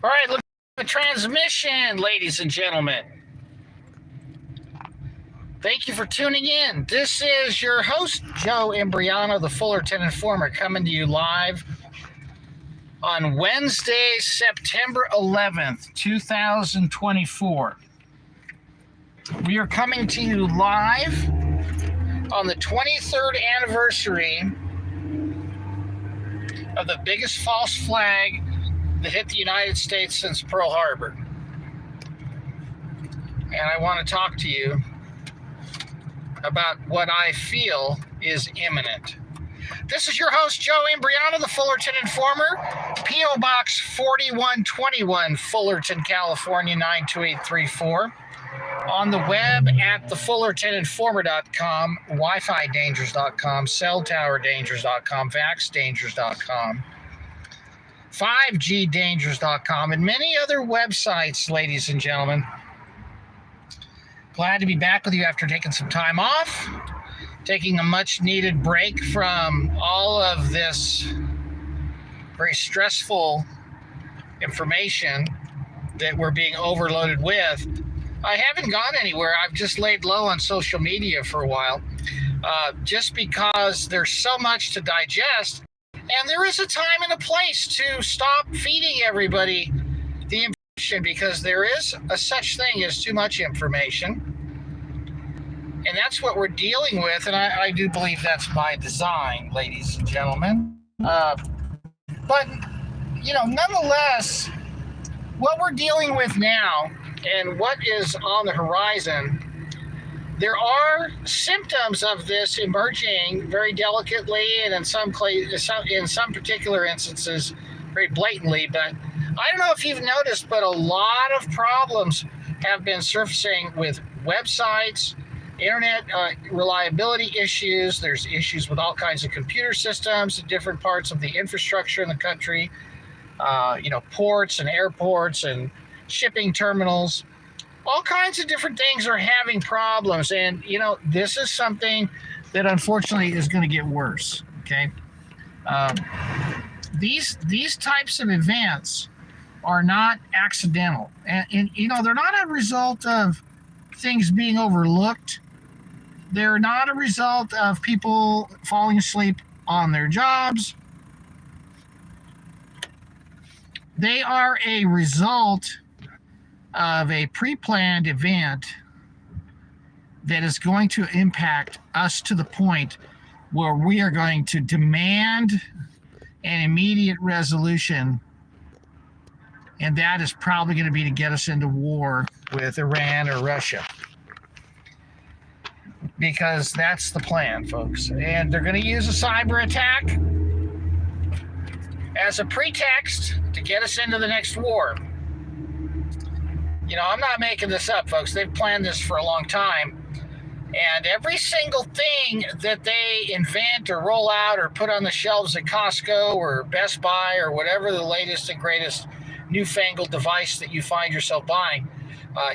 All right, look at the transmission, ladies and gentlemen. Thank you for tuning in. This is your host, Joe Imbriano, the Fullerton Informer, coming to you live on Wednesday, September 11th, 2024. We are coming to you live on the 23rd anniversary of the biggest false flag that hit the United States since Pearl Harbor. And I want to talk to you about what I feel is imminent. This is your host, Joe Imbriano, the Fullerton Informer, PO Box 4121, Fullerton, California, 92834. On the web at thefullertoninformer.com, WiFiDangers.com, CellTowerDangers.com, VaxDangers.com, 5GDangers.com, and many other websites, ladies and gentlemen. Glad to be back with you after taking some time off, taking a much-needed break from all of this very stressful information that we're being overloaded with. I haven't gone anywhere. I've just laid low on social media for a while, just because there's so much to digest. And there is a time and a place to stop feeding everybody the information, because there is a such thing as too much information. And that's what we're dealing with. And I do believe that's by design, ladies and gentlemen. But, nonetheless, what we're dealing with now and what is on the horizon, there are symptoms of this emerging very delicately, and in some particular instances, very blatantly. But I don't know if you've noticed, but a lot of problems have been surfacing with websites, internet reliability issues. There's issues with all kinds of computer systems in different parts of the infrastructure in the country, ports and airports and shipping terminals. All kinds of different things are having problems. And, this is something that unfortunately is going to get worse, okay? These types of events are not accidental. And they're not a result of things being overlooked. They're not a result of people falling asleep on their jobs. They are a result of a pre-planned event that is going to impact us to the point where we are going to demand an immediate resolution, and that is probably going to be to get us into war with Iran or Russia, because that's the plan, folks. And they're going to use a cyber attack as a pretext to get us into the next war. I'm not making this up, folks. They've planned this for a long time. And every single thing that they invent or roll out or put on the shelves at Costco or Best Buy or whatever the latest and greatest newfangled device that you find yourself buying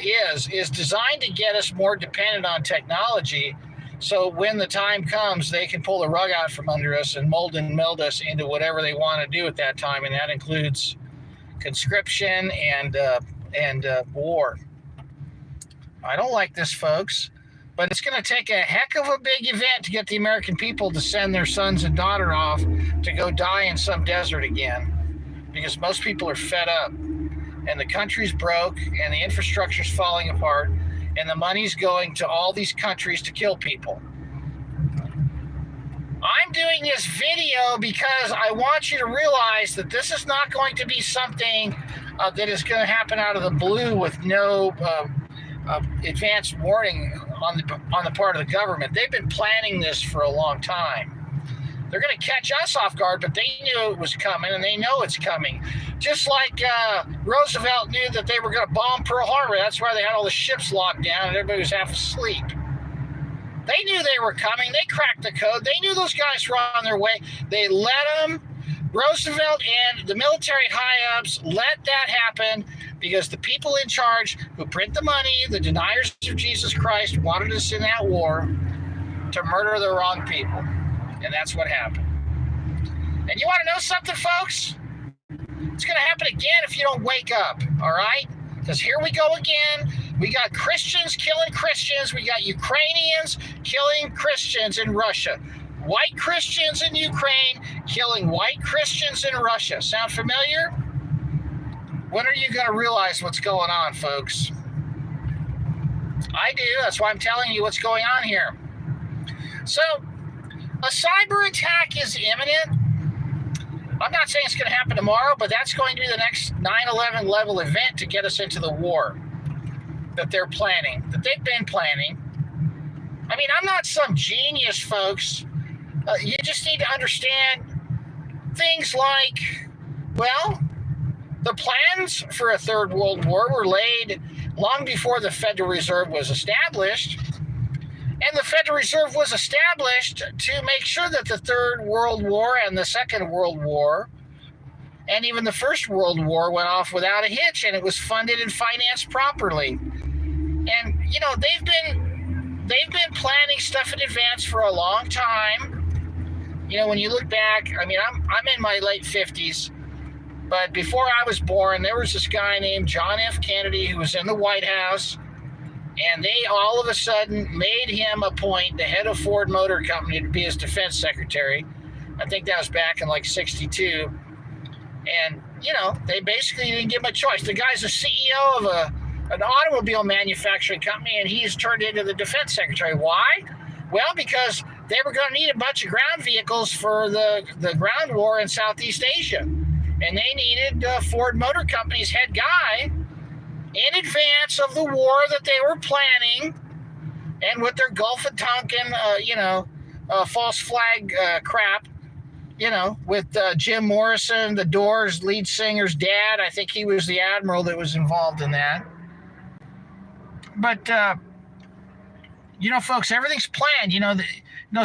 is designed to get us more dependent on technology. So when the time comes, they can pull the rug out from under us and mold and meld us into whatever they want to do at that time. And that includes conscription and war. I don't like this, folks, but it's going to take a heck of a big event to get the American people to send their sons and daughter off to go die in some desert again, because most people are fed up, and the country's broke, and the infrastructure's falling apart, and the money's going to all these countries to kill people. I'm doing this video because I want you to realize that this is not going to be something that is going to happen out of the blue with no advanced warning on the part of the government. They've been planning this for a long time. They're going to catch us off guard, but they knew it was coming, and they know it's coming. Just like Roosevelt knew that they were going to bomb Pearl Harbor. That's why they had all the ships locked down and everybody was half asleep. They knew they were coming. They cracked the code. They knew those guys were on their way. They let them. Roosevelt and the military high-ups let that happen because the people in charge who print the money, the deniers of Jesus Christ, wanted us in that war to murder the wrong people. And that's what happened. And you want to know something, folks? It's going to happen again if you don't wake up, all right? Because here we go again. We got Christians killing Christians. We got Ukrainians killing Christians in Russia. White Christians in Ukraine killing white Christians in Russia. Sound familiar? When are you going to realize what's going on, folks? I do. That's why I'm telling you what's going on here. So, a cyber attack is imminent. I'm not saying it's going to happen tomorrow, but that's going to be the next 9/11 level event to get us into the war that they're planning, that they've been planning. I mean, I'm not some genius, folks. You just need to understand things like, well, the plans for a third world war were laid long before the Federal Reserve was established. And the Federal Reserve was established to make sure that the Third World War and the Second World War and even the First World War went off without a hitch, and it was funded and financed properly. And, you know, they've been planning stuff in advance for a long time. You know, when you look back, I mean, I'm in my late 50s, but before I was born, there was this guy named John F. Kennedy who was in the White House. And they all of a sudden made him appoint the head of Ford Motor Company to be his defense secretary. I think that was back in like 62. And, you know, they basically didn't give him a choice. The guy's a CEO of an automobile manufacturing company, and he's turned into the defense secretary. Why? Well, because they were going to need a bunch of ground vehicles for the ground war in Southeast Asia. And they needed Ford Motor Company's head guy in advance of the war that they were planning, and with their Gulf of Tonkin, false flag crap, you know, with Jim Morrison, the Doors lead singer's dad. I think he was the admiral that was involved in that. But, you know, folks, everything's planned.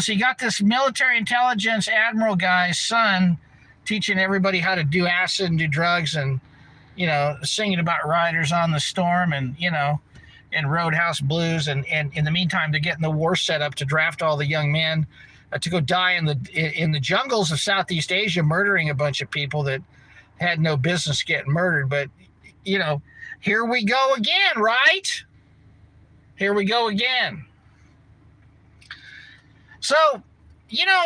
So you got this military intelligence admiral guy's son teaching everybody how to do acid and do drugs and, you know, singing about Riders on the Storm and, you know, and Roadhouse Blues. And in the meantime, they're getting the war set up to draft all the young men to go die in the jungles of Southeast Asia, murdering a bunch of people that had no business getting murdered. But, you know, here we go again, right? Here we go again. So, you know,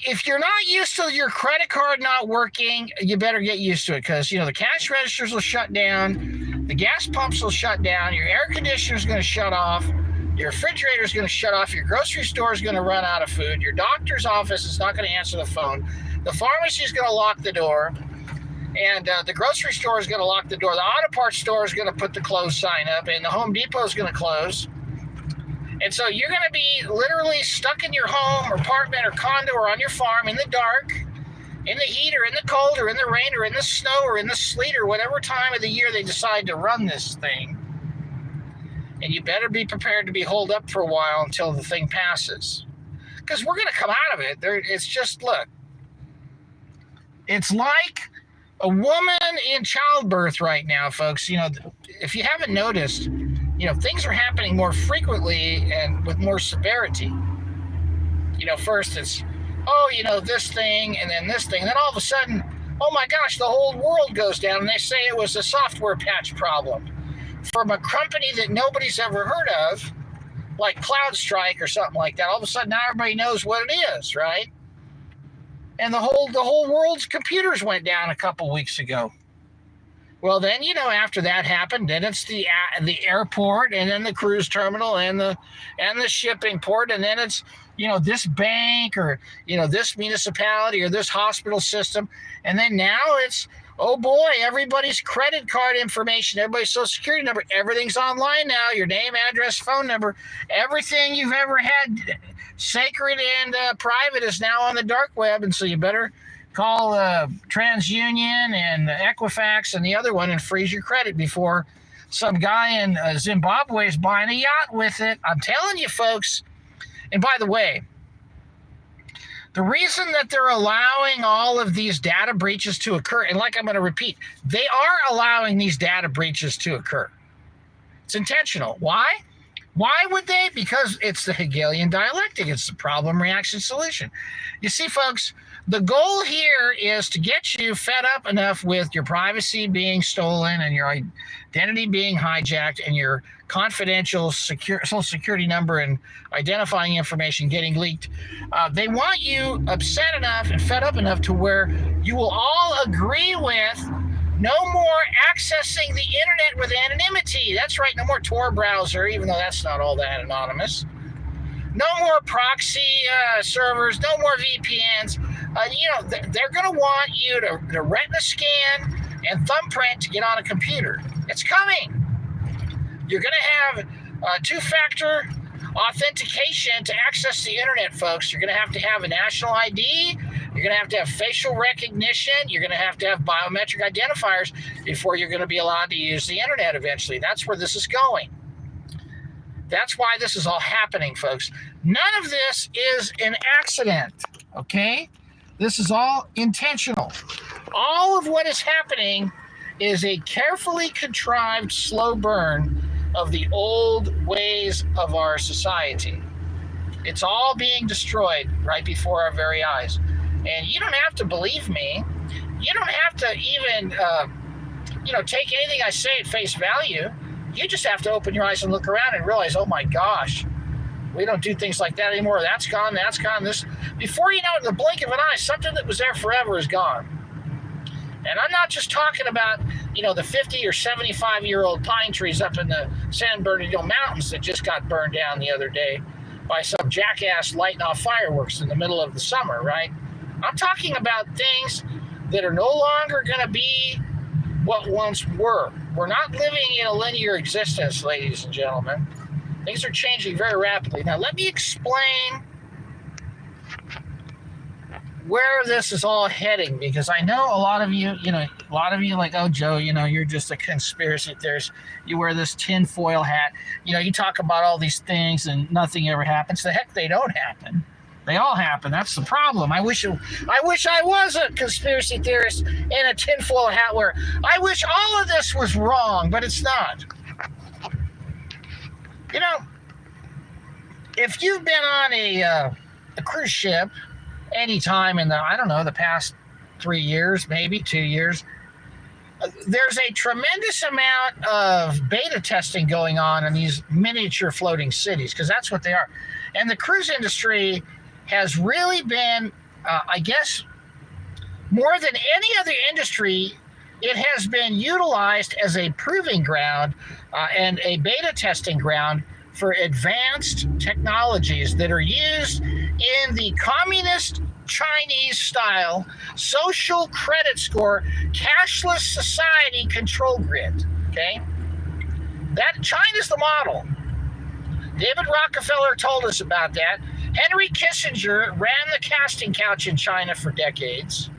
if you're not used to your credit card not working, you better get used to it, because, you know, the cash registers will shut down, the gas pumps will shut down, your air conditioner is going to shut off, your refrigerator is going to shut off, your grocery store is going to run out of food, your doctor's office is not going to answer the phone, the pharmacy is going to lock the door, and the grocery store is going to lock the door, the auto parts store is going to put the close sign up, and the Home Depot is going to close. And so you're going to be literally stuck in your home or apartment or condo or on your farm in the dark, in the heat or in the cold or in the rain or in the snow or in the sleet or whatever time of the year they decide to run this thing. And you better be prepared to be holed up for a while until the thing passes. Because we're going to come out of it. It's just, look, it's like a woman in childbirth right now, folks. You know, if you haven't noticed, you know, things are happening more frequently and with more severity. You know, first it's, oh, you know, this thing and then this thing. And then all of a sudden, oh my gosh, the whole world goes down, and they say it was a software patch problem from a company that nobody's ever heard of, like CloudStrike or something like that. All of a sudden now everybody knows what it is, right? And the whole world's computers went down a couple weeks ago. Well, then, you know, after that happened, then it's the airport, and then the cruise terminal, and the shipping port, and then it's, you know, this bank, or, you know, this municipality or this hospital system, and then now it's, oh boy, everybody's credit card information, everybody's social security number, everything's online now. Your name, address, phone number, everything you've ever had sacred and private is now on the dark web, and so you better call TransUnion and Equifax and the other one and freeze your credit before some guy in Zimbabwe is buying a yacht with it. I'm telling you, folks. And by the way, the reason that they're allowing all of these data breaches to occur, and like I'm going to repeat, they are allowing these data breaches to occur. It's intentional. Why? Why would they? Because it's the Hegelian dialectic. It's the problem, reaction, solution. You see, folks, The goal here is to get you fed up enough with your privacy being stolen and your identity being hijacked and your confidential social security number and identifying information getting leaked. They want you upset enough and fed up enough to where you will all agree with no more accessing the internet with anonymity. That's right, no more Tor browser, even though that's not all that anonymous. No more proxy servers, no more VPNs. They're going to want you to retina scan and thumbprint to get on a computer. It's coming. You're going to have two-factor authentication to access the internet, folks. You're going to have a national ID. You're going to have facial recognition. You're going to have biometric identifiers before you're going to be allowed to use the internet eventually. That's where this is going. That's why this is all happening, folks. None of this is an accident, okay? This is all intentional. All of what is happening is a carefully contrived slow burn of the old ways of our society. It's all being destroyed right before our very eyes. And you don't have to believe me. You don't have to even, take anything I say at face value. You just have to open your eyes and look around and realize, oh my gosh, we don't do things like that anymore. That's gone, that's gone. This, before you know it, in the blink of an eye, something that was there forever is gone. And I'm not just talking about, the 50 or 75-year-old pine trees up in the San Bernardino Mountains that just got burned down the other day by some jackass lighting off fireworks in the middle of the summer, right? I'm talking about things that are no longer going to be what once were. We're not living in a linear existence, ladies and gentlemen. Things are changing very rapidly. Now, let me explain where this is all heading, because I know a lot of you like, oh, Joe, you're just a conspiracy theorist. You wear this tinfoil hat. You talk about all these things and nothing ever happens. The heck, they don't happen. They all happen. That's the problem. I wish I was a conspiracy theorist in a tinfoil hat wearer. I wish all of this was wrong, but it's not. If you've been on a cruise ship any time in the past 3 years, maybe 2 years, there's a tremendous amount of beta testing going on in these miniature floating cities, because that's what they are. And the cruise industry has really been, I guess, more than any other industry, it has been utilized as a proving ground and a beta testing ground for advanced technologies that are used in the communist Chinese style social credit score cashless society control grid. Okay, that China's the model. David Rockefeller told us about that. Henry Kissinger ran the casting couch in China for decades.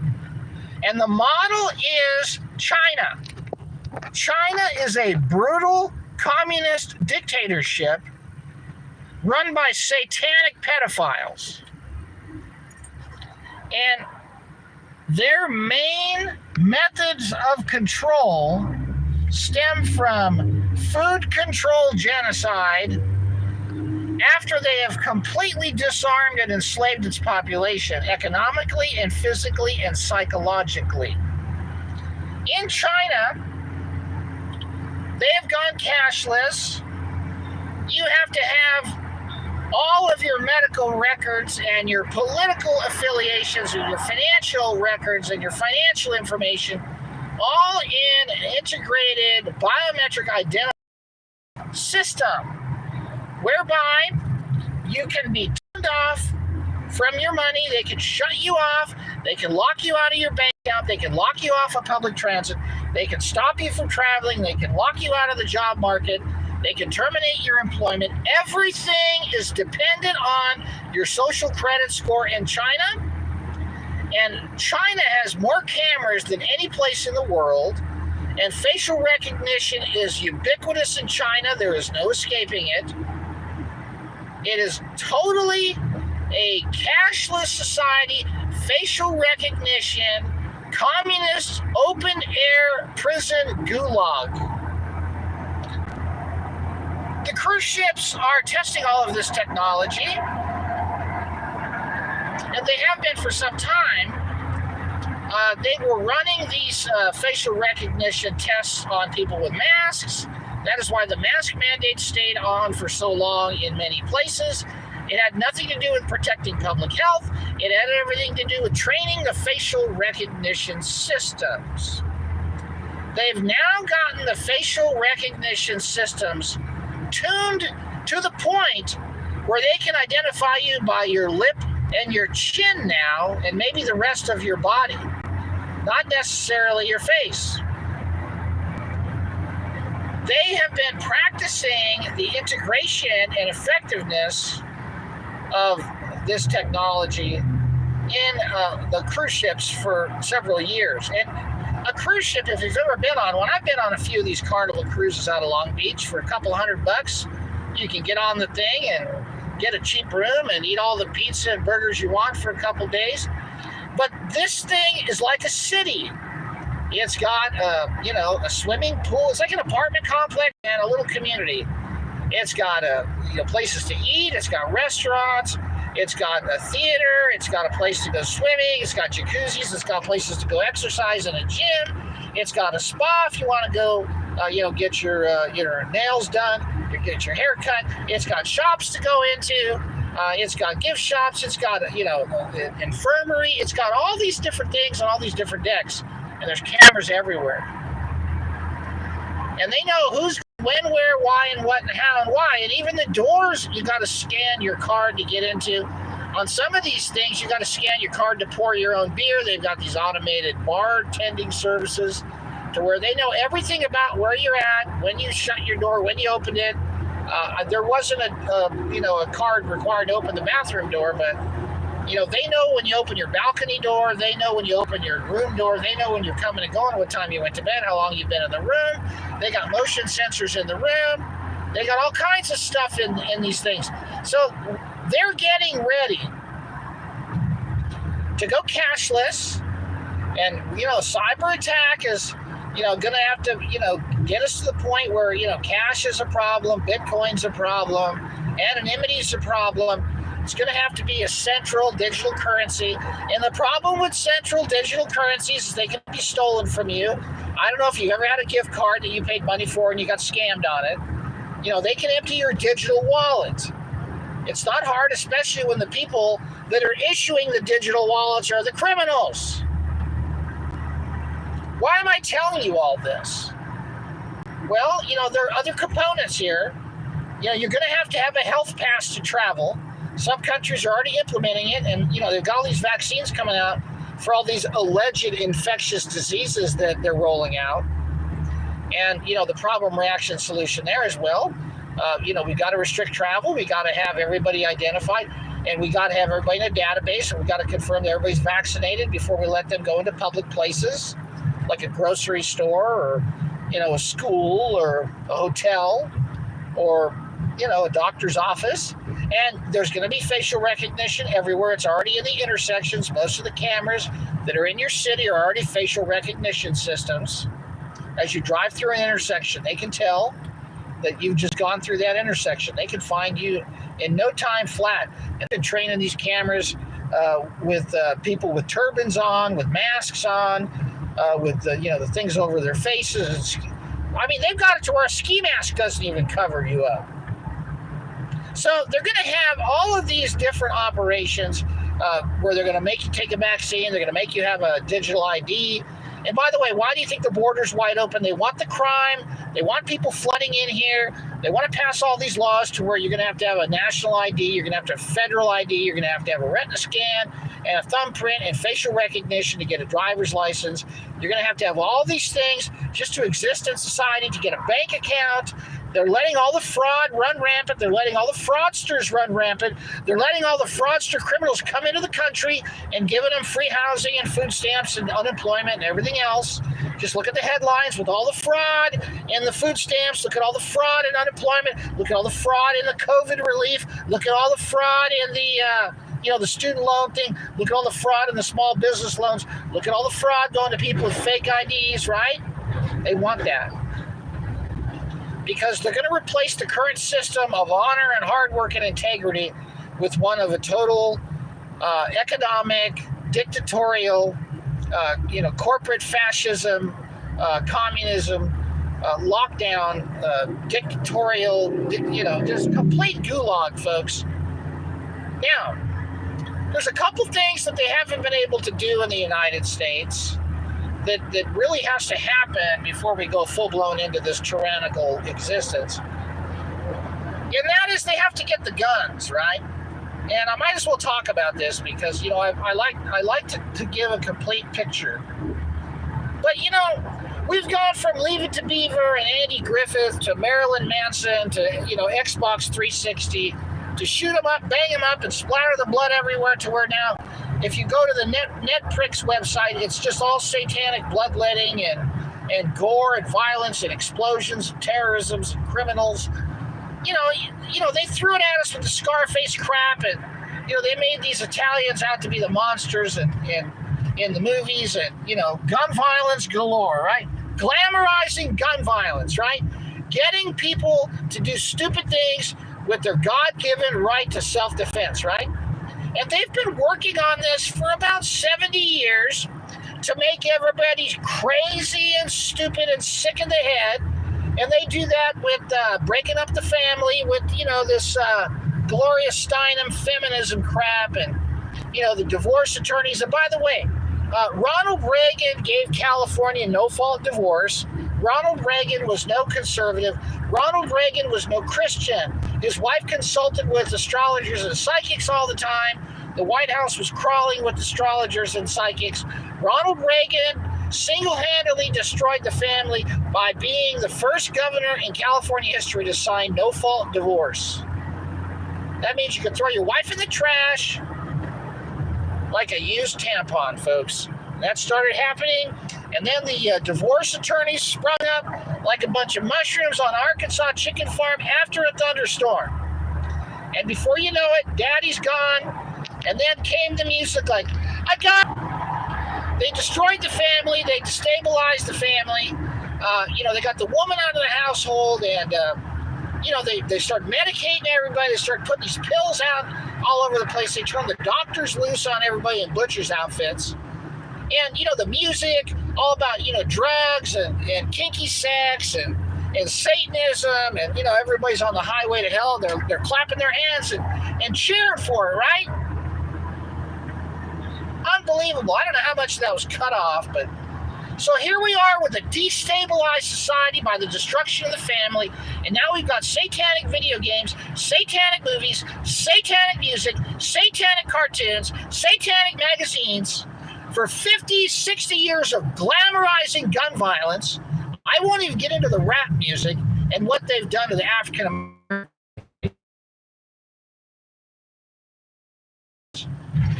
And the model is China. China is a brutal communist dictatorship run by satanic pedophiles. And their main methods of control stem from food control genocide after they have completely disarmed and enslaved its population economically and physically and psychologically. In China, they have gone cashless. You have to have all of your medical records and your political affiliations and your financial records and your financial information all in an integrated biometric identity system, whereby you can be turned off from your money. They can shut you off. They can lock you out of your bank account. They can lock you off of public transit. They can stop you from traveling. They can lock you out of the job market. They can terminate your employment. Everything is dependent on your social credit score in China. And China has more cameras than any place in the world. And facial recognition is ubiquitous in China. There is no escaping it. It is totally a cashless society, facial recognition, communist open-air prison gulag. The cruise ships are testing all of this technology. and they have been for some time. They were running these facial recognition tests on people with masks. That is why the mask mandate stayed on for so long in many places. It had nothing to do with protecting public health. It had everything to do with training the facial recognition systems. They've now gotten the facial recognition systems tuned to the point where they can identify you by your lip and your chin now, and maybe the rest of your body, not necessarily your face. They have been practicing the integration and effectiveness of this technology in the cruise ships for several years. And a cruise ship, if you've ever been on one, I've been on a few of these Carnival cruises out of Long Beach for a couple $100. You can get on the thing and get a cheap room and eat all the pizza and burgers you want for a couple days. But this thing is like a city. It's got a swimming pool. It's like an apartment complex and a little community. It's got places to eat. It's got restaurants. It's got a theater. It's got a place to go swimming. It's got jacuzzis. It's got places to go exercise in a gym. It's got a spa if you want to go, get your nails done, get your hair cut. It's got shops to go into. It's got gift shops. It's got infirmary. It's got all these different things on all these different decks, and there's cameras everywhere. And they know who's when, where, why, and what, and how, and why. And even the doors, you got to scan your card to get into. On some of these things, you got to scan your card to pour your own beer. They've got these automated bartending services to where they know everything about where you're at, when you shut your door, when you opened it. There wasn't a card required to open the bathroom door, but they know when you open your balcony door. They know when you open your room door. They know when you're coming and going, what time you went to bed, how long you've been in the room. They got motion sensors in the room. They got all kinds of stuff in these things. So they're getting ready to go cashless. And, cyber attack is, going to have to, get us to the point where, cash is a problem, Bitcoin's a problem, anonymity is a problem. It's going to have to be a central digital currency. And the problem with central digital currencies is they can be stolen from you. I don't know if you've ever had a gift card that you paid money for and you got scammed on it. They can empty your digital wallet. It's not hard, especially when the people that are issuing the digital wallets are the criminals. Why am I telling you all this? Well, there are other components here. You're going to have a health pass to travel. Some countries are already implementing it, and they've got all these vaccines coming out for all these alleged infectious diseases that they're rolling out. And the problem reaction solution there as well. We've got to restrict travel. We got to have everybody identified, and we got to have everybody in a database, and we got to confirm that everybody's vaccinated before we let them go into public places, like a grocery store or a school or a hotel or a doctor's office. And there's going to be facial recognition everywhere. It's already in the intersections. Most of the cameras that are in your city are already facial recognition systems. As you drive through an intersection, they can tell that you've just gone through that intersection. They can find you in no time flat. And been training these cameras with people with turbans on, with masks on, with the things over their faces. I mean, they've got it to where a ski mask doesn't even cover you up. So they're going to have all of these different operations where they're going to make you take a vaccine. They're going to make you have a digital ID. And by the way, why do you think the border's wide open? They want the crime. They want people flooding in here. They want to pass all these laws to where you're going to have a national ID. You're going to have a federal ID. You're going to have a retina scan and a thumbprint and facial recognition to get a driver's license. You're going to have all these things just to exist in society, to get a bank account. They're letting all the fraud run rampant. They're letting all the fraudsters run rampant. They're letting all the fraudster criminals come into the country and giving them free housing and food stamps and unemployment and everything else. Just look at the headlines with all the fraud and the food stamps. Look at all the fraud and unemployment. Look at all the fraud in the COVID relief. Look at all the fraud in the student loan thing. Look at all the fraud in the small business loans. Look at all the fraud going to people with fake IDs, right? They want that. Because they're going to replace the current system of honor and hard work and integrity with one of a total economic, dictatorial, corporate fascism, communism, lockdown, dictatorial, just complete gulag, folks. Now, there's a couple things that they haven't been able to do in the United States that really has to happen before we go full-blown into this tyrannical existence. And that is they have to get the guns, right? And I might as well talk about this because, I like to give a complete picture. But, we've gone from Leave It to Beaver and Andy Griffith to Marilyn Manson to, Xbox 360 to shoot them up, bang them up, and splatter the blood everywhere to where now, if you go to the NetPricks website, it's just all satanic bloodletting and gore and violence and explosions and terrorisms and criminals. They threw it at us with the Scarface crap, and they made these Italians out to be the monsters and in the movies, and gun violence galore, right? Glamorizing gun violence, right? Getting people to do stupid things with their God-given right to self-defense, right? And they've been working on this for about 70 years to make everybody crazy and stupid and sick in the head. And they do that with breaking up the family with, this Gloria Steinem feminism crap and, the divorce attorneys. And by the way, Ronald Reagan gave California no-fault divorce. Ronald Reagan was no conservative. Ronald Reagan was no Christian. His wife consulted with astrologers and psychics all the time. The White House was crawling with astrologers and psychics. Ronald Reagan single-handedly destroyed the family by being the first governor in California history to sign no-fault divorce. That means you can throw your wife in the trash like a used tampon, folks. That started happening, and then the divorce attorneys sprung up like a bunch of mushrooms on Arkansas chicken farm after a thunderstorm. And before you know it, daddy's gone, and then came the music like, They destroyed the family, they destabilized the family, they got the woman out of the household, and, they started medicating everybody, they started putting these pills out all over the place, they turned the doctors loose on everybody in butcher's outfits. And, the music, all about, drugs and kinky sex and Satanism, and, everybody's on the highway to hell. They're clapping their hands and cheering for it, right? Unbelievable. I don't know how much of that was cut off, but so here we are with a destabilized society by the destruction of the family, and now we've got satanic video games, satanic movies, satanic music, satanic cartoons, satanic magazines. For 50, 60 years of glamorizing gun violence. I won't even get into the rap music and what they've done to the African Americans.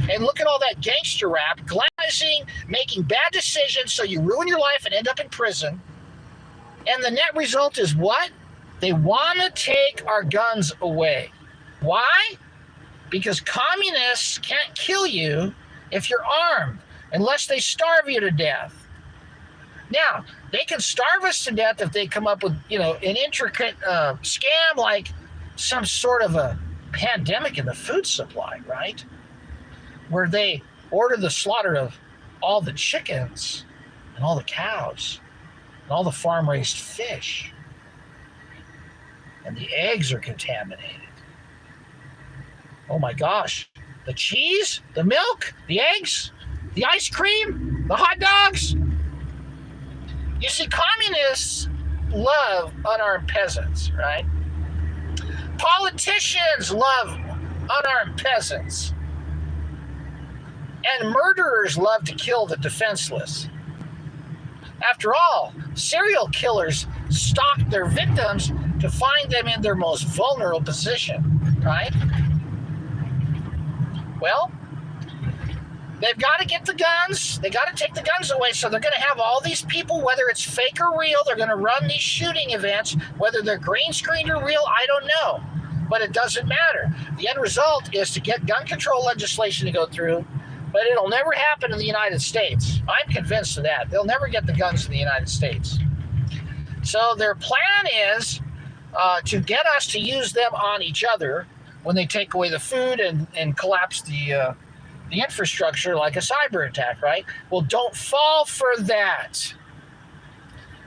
And look at all that gangster rap, glamorizing, making bad decisions so you ruin your life and end up in prison. And the net result is what? They want to take our guns away. Why? Because communists can't kill you if you're armed, unless they starve you to death. Now, they can starve us to death if they come up with, an intricate scam like some sort of a pandemic in the food supply, right? Where they order the slaughter of all the chickens and all the cows and all the farm-raised fish. And the eggs are contaminated. Oh my gosh. The cheese, the milk, the eggs, the ice cream, the hot dogs. You see, communists love unarmed peasants, right? Politicians love unarmed peasants. And murderers love to kill the defenseless. After all, serial killers stalk their victims to find them in their most vulnerable position, right? Well, they've got to get the guns. They got to take the guns away. So they're going to have all these people, whether it's fake or real, they're going to run these shooting events. Whether they're green screened or real, I don't know. But it doesn't matter. The end result is to get gun control legislation to go through. But it'll never happen in the United States. I'm convinced of that. They'll never get the guns in the United States. So their plan is to get us to use them on each other when they take away the food and collapse the the infrastructure like a cyber attack, right? Well, don't fall for that.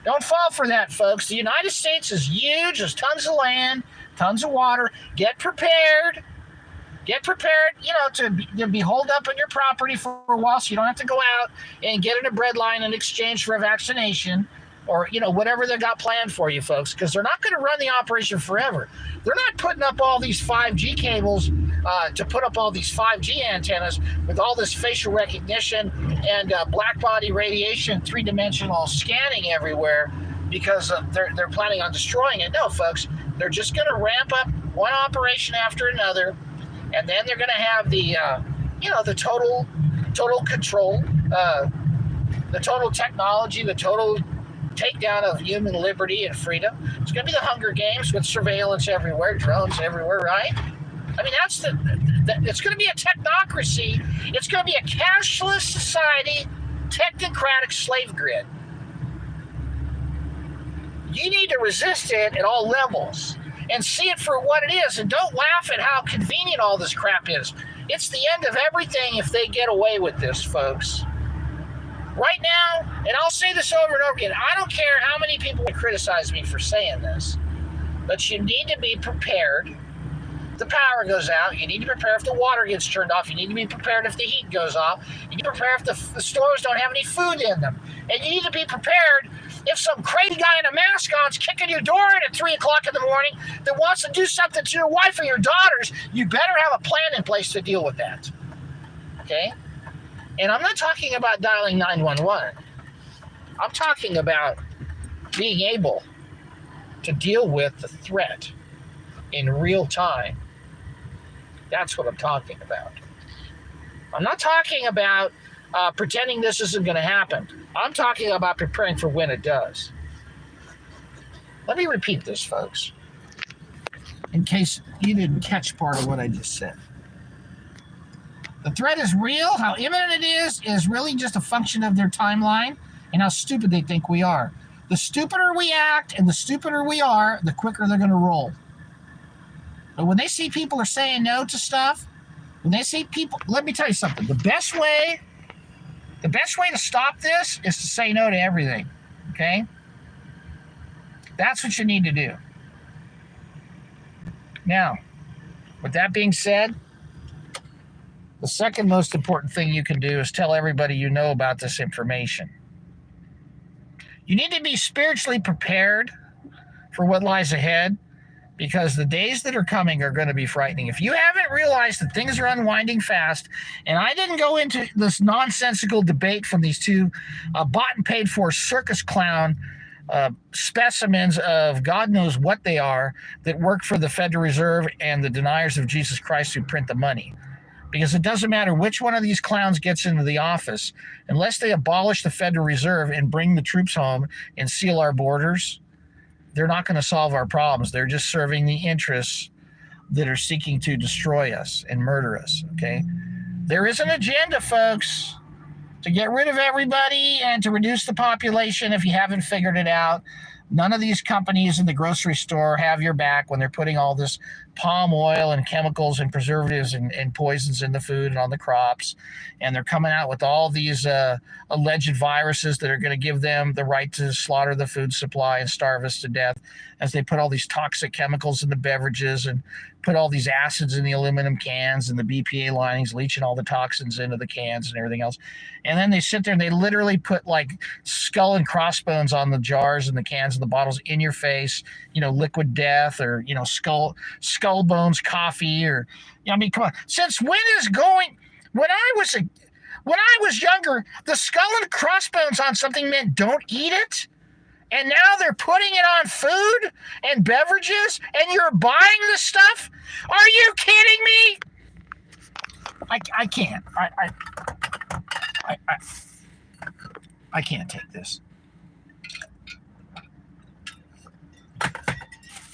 Don't fall for that, folks. The United States is huge. There's tons of land, tons of water. Get prepared. Get prepared, to be holed up on your property for a while so you don't have to go out and get in a bread line in exchange for a vaccination or, whatever they got planned for you, folks, because they're not going to run the operation forever. They're not putting up all these 5G cables to put up all these 5G antennas with all this facial recognition and black body radiation, three-dimensional scanning everywhere because they're planning on destroying it. No, folks, they're just going to ramp up one operation after another. And then they're going to have the total control, the total technology, the total takedown of human liberty and freedom. It's going to be the Hunger Games with surveillance everywhere, drones everywhere, right? I mean, it's going to be a technocracy. It's going to be a cashless society, technocratic slave grid. You need to resist it at all levels and see it for what it is, and don't laugh at how convenient all this crap is. It's the end of everything if they get away with this, folks. Right now, and I'll say this over and over again, I don't care how many people criticize me for saying this, but you need to be prepared. If the power goes out, you need to prepare if the water gets turned off. You need to be prepared if the heat goes off. You need to prepare if the stores don't have any food in them. And you need to be prepared if some crazy guy in a mask on's kicking your door in at 3 o'clock in the morning that wants to do something to your wife or your daughters. You better have a plan in place to deal with that. Okay? And I'm not talking about dialing 911. I'm talking about being able to deal with the threat in real time. That's what I'm talking about. I'm not talking about pretending this isn't going to happen. I'm talking about preparing for when it does. Let me repeat this, folks, in case you didn't catch part of what I just said. The threat is real. How imminent it is really just a function of their timeline and how stupid they think we are. The stupider we act and the stupider we are, the quicker they're going to roll. But when they see people are saying no to stuff, when they see people, let me tell you something. The best way to stop this is to say no to everything, okay? That's what you need to do. Now, with that being said, the second most important thing you can do is tell everybody you know about this information. You need to be spiritually prepared for what lies ahead, because the days that are coming are going to be frightening. If you haven't realized that things are unwinding fast, and I didn't go into this nonsensical debate from these two bought and paid for circus clown specimens of God knows what they are that work for the Federal Reserve and the deniers of Jesus Christ who print the money. Because it doesn't matter which one of these clowns gets into the office, unless they abolish the Federal Reserve and bring the troops home and seal our borders, they're not going to solve our problems. They're just serving the interests that are seeking to destroy us and murder us, okay? There is an agenda, folks, to get rid of everybody and to reduce the population if you haven't figured it out. None of these companies in the grocery store have your back when they're putting all this palm oil and chemicals and preservatives and poisons in the food and on the crops. And they're coming out with all these alleged viruses that are going to give them the right to slaughter the food supply and starve us to death, as they put all these toxic chemicals in the beverages and put all these acids in the aluminum cans and the BPA linings, leaching all the toxins into the cans and everything else. And then they sit there and they literally put like skull and crossbones on the jars and the cans and the bottles in your face, liquid death, or, skull bones coffee, or, I mean, come on. Since when when I was younger, the skull and crossbones on something meant don't eat it. And now they're putting it on food and beverages, and you're buying this stuff? Are you kidding me? I can't. I can't take this.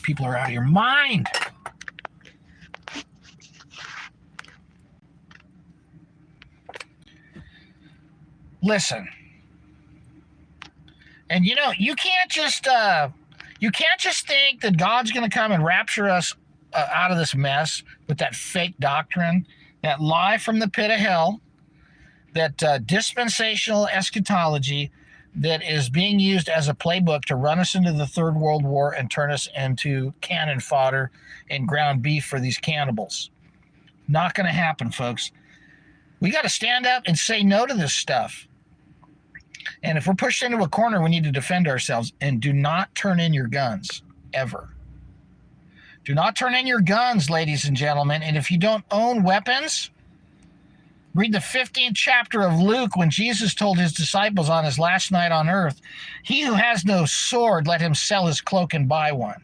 People are out of your mind. Listen. And you can't just think that God's going to come and rapture us out of this mess with that fake doctrine that lie from the pit of hell, that dispensational eschatology that is being used as a playbook to run us into the Third World War and turn us into cannon fodder and ground beef for these cannibals. Not going to happen, folks. We got to stand up and say no to this stuff. And if we're pushed into a corner, we need to defend ourselves. And do not turn in your guns, ever. Do not turn in your guns, ladies and gentlemen. And if you don't own weapons, read the 15th chapter of Luke when Jesus told his disciples on his last night on earth, he who has no sword, let him sell his cloak and buy one.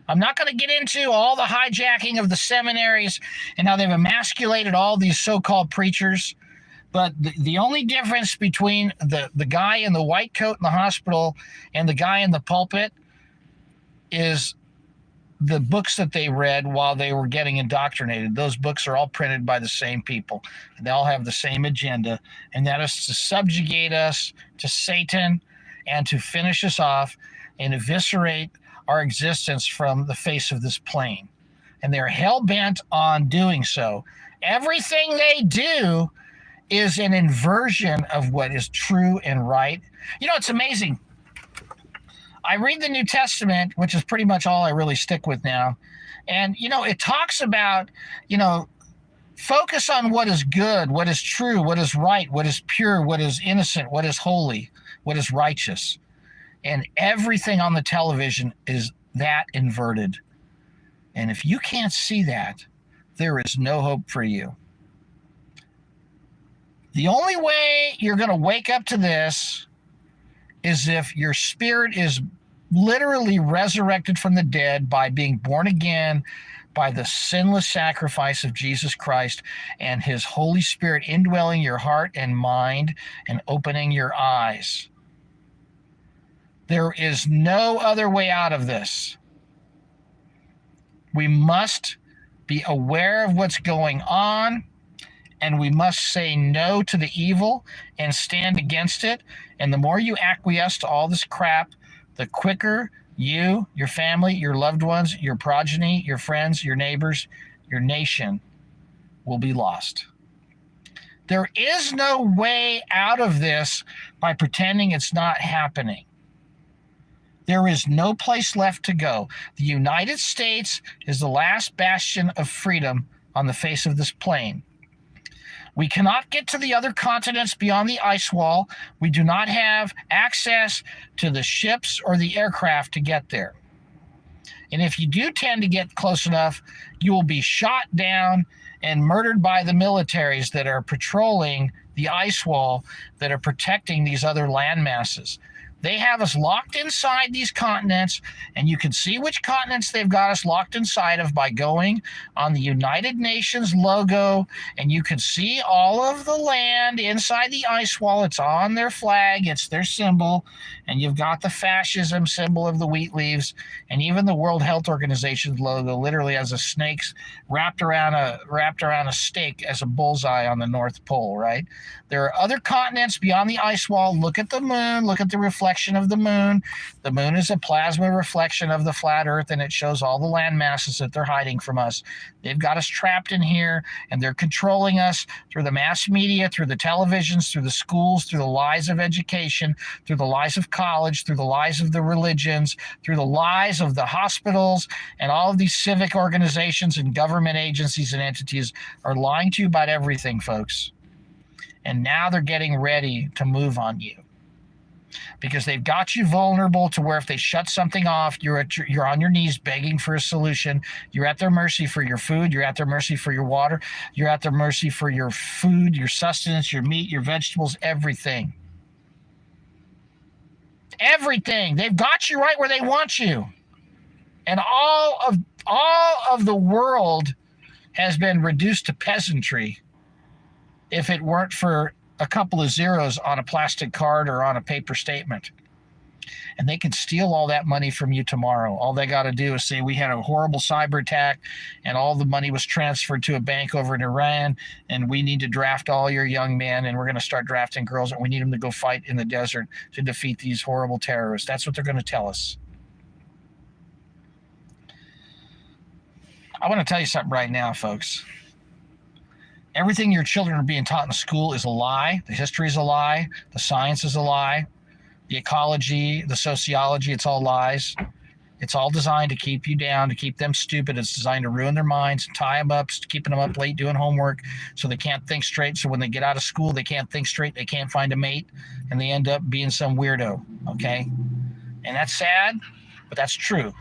I'm not going to get into all the hijacking of the seminaries and how they've emasculated all these so-called preachers. But the only difference between the guy in the white coat in the hospital and the guy in the pulpit is the books that they read while they were getting indoctrinated. Those books are all printed by the same people. And they all have the same agenda, and that is to subjugate us to Satan and to finish us off and eviscerate our existence from the face of this plane. And they're hell-bent on doing so. Everything they do is an inversion of what is true and right. You know, it's amazing. I read the New Testament, which is pretty much all I really stick with now. And, you know, it talks about, you know, focus on what is good, what is true, what is right, what is pure, what is innocent, what is holy, what is righteous. And everything on the television is that inverted. And if you can't see that, there is no hope for you. The only way you're going to wake up to this is if your spirit is literally resurrected from the dead by being born again by the sinless sacrifice of Jesus Christ and his Holy Spirit indwelling your heart and mind and opening your eyes. There is no other way out of this. We must be aware of what's going on, and we must say no to the evil and stand against it. And the more you acquiesce to all this crap, the quicker you, your family, your loved ones, your progeny, your friends, your neighbors, your nation will be lost. There is no way out of this by pretending it's not happening. There is no place left to go. The United States is the last bastion of freedom on the face of this plane. We cannot get to the other continents beyond the ice wall. We do not have access to the ships or the aircraft to get there. And if you do tend to get close enough, you will be shot down and murdered by the militaries that are patrolling the ice wall, that are protecting these other land masses. They have us locked inside these continents, and you can see which continents they've got us locked inside of by going on the United Nations logo, and you can see all of the land inside the ice wall. It's on their flag, it's their symbol, and you've got the fascism symbol of the wheat leaves, and even the World Health Organization's logo literally has a snake wrapped around a stake as a bullseye on the North Pole, right? There are other continents beyond the ice wall. Look at the moon, look at the reflection of the moon. The moon is a plasma reflection of the flat earth, and it shows all the land masses that they're hiding from us. They've got us trapped in here, and they're controlling us through the mass media, through the televisions, through the schools, through the lies of education, through the lies of college, through the lies of the religions, through the lies of the hospitals, and all of these civic organizations and government agencies and entities are lying to you about everything, folks. And now they're getting ready to move on you, because they've got you vulnerable to where if they shut something off, you're on your knees begging for a solution. You're at their mercy for your food. You're at their mercy for your water. You're at their mercy for your food, your sustenance, your meat, your vegetables, everything. Everything. They've got you right where they want you. And all of the world has been reduced to peasantry if it weren't for a couple of zeros on a plastic card or on a paper statement. And they can steal all that money from you tomorrow. All they got to do is say, we had a horrible cyber attack and all the money was transferred to a bank over in Iran, and we need to draft all your young men, and we're going to start drafting girls, and we need them to go fight in the desert to defeat these horrible terrorists. That's what they're going to tell us. I want to tell you something right now, folks. Everything your children are being taught in school is a lie. The history is a lie. The science is a lie. The ecology, the sociology, it's all lies. It's all designed to keep you down, to keep them stupid. It's designed to ruin their minds, tie them up, keeping them up late doing homework so they can't think straight. So when they get out of school, they can't think straight. They can't find a mate, and they end up being some weirdo, okay? And that's sad, but that's true.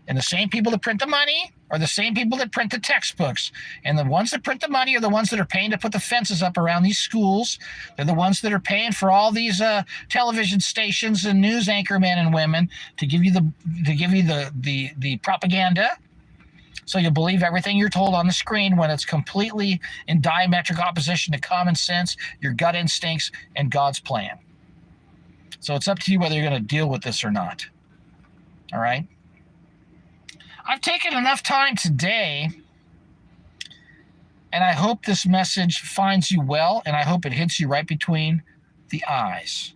And the same people that print the money are the same people that print the textbooks. And the ones that print the money are the ones that are paying to put the fences up around these schools. They're the ones that are paying for all these television stations and news anchor men and women to give you the propaganda. So you'll believe everything you're told on the screen when it's completely in diametric opposition to common sense, your gut instincts, and God's plan. So it's up to you whether you're going to deal with this or not. All right? I've taken enough time today, and I hope this message finds you well, and I hope it hits you right between the eyes.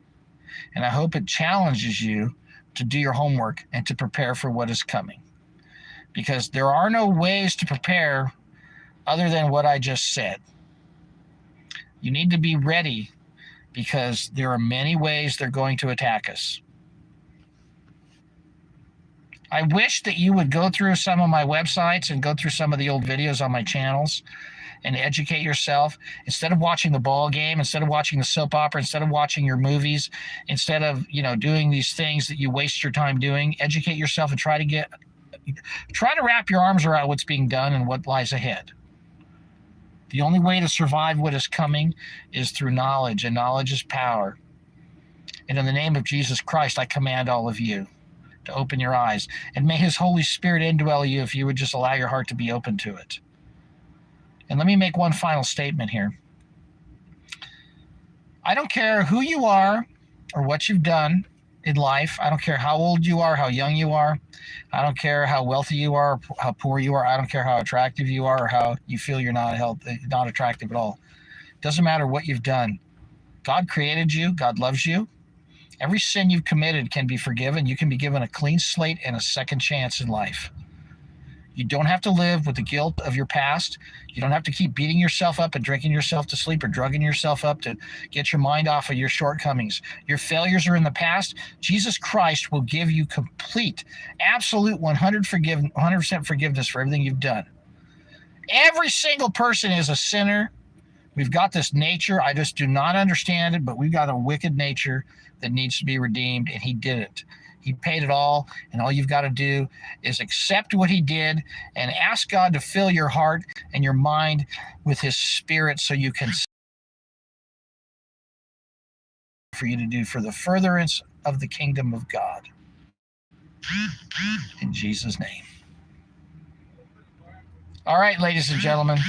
And I hope it challenges you to do your homework and to prepare for what is coming. Because there are no ways to prepare other than what I just said. You need to be ready because there are many ways they're going to attack us. I wish that you would go through some of my websites and go through some of the old videos on my channels and educate yourself. Instead of watching the ball game, instead of watching the soap opera, instead of watching your movies, instead of, doing these things that you waste your time doing, educate yourself and try to wrap your arms around what's being done and what lies ahead. The only way to survive what is coming is through knowledge, and knowledge is power. And in the name of Jesus Christ, I command all of you to open your eyes, and may his Holy Spirit indwell you if you would just allow your heart to be open to it. And let me make one final statement here. I don't care who you are or what you've done in life. I don't care how old you are, how young you are. I don't care how wealthy you are, how poor you are. I don't care how attractive you are or how you feel you're not attractive at all. It doesn't matter what you've done. God created you. God loves you. Every sin you've committed can be forgiven. You can be given a clean slate and a second chance in life. You don't have to live with the guilt of your past. You don't have to keep beating yourself up and drinking yourself to sleep or drugging yourself up to get your mind off of your shortcomings. Your failures are in the past. Jesus Christ will give you complete, absolute 100% forgiveness for everything you've done. Every single person is a sinner. We've got this nature. I just do not understand it, but we've got a wicked nature that needs to be redeemed, and he did it. He paid it all, and all you've got to do is accept what he did and ask God to fill your heart and your mind with his spirit so you can for you to do for the furtherance of the kingdom of God. In Jesus' name. All right, ladies and gentlemen.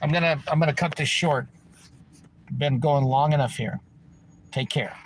I'm gonna cut this short. Been going long enough here. Take care.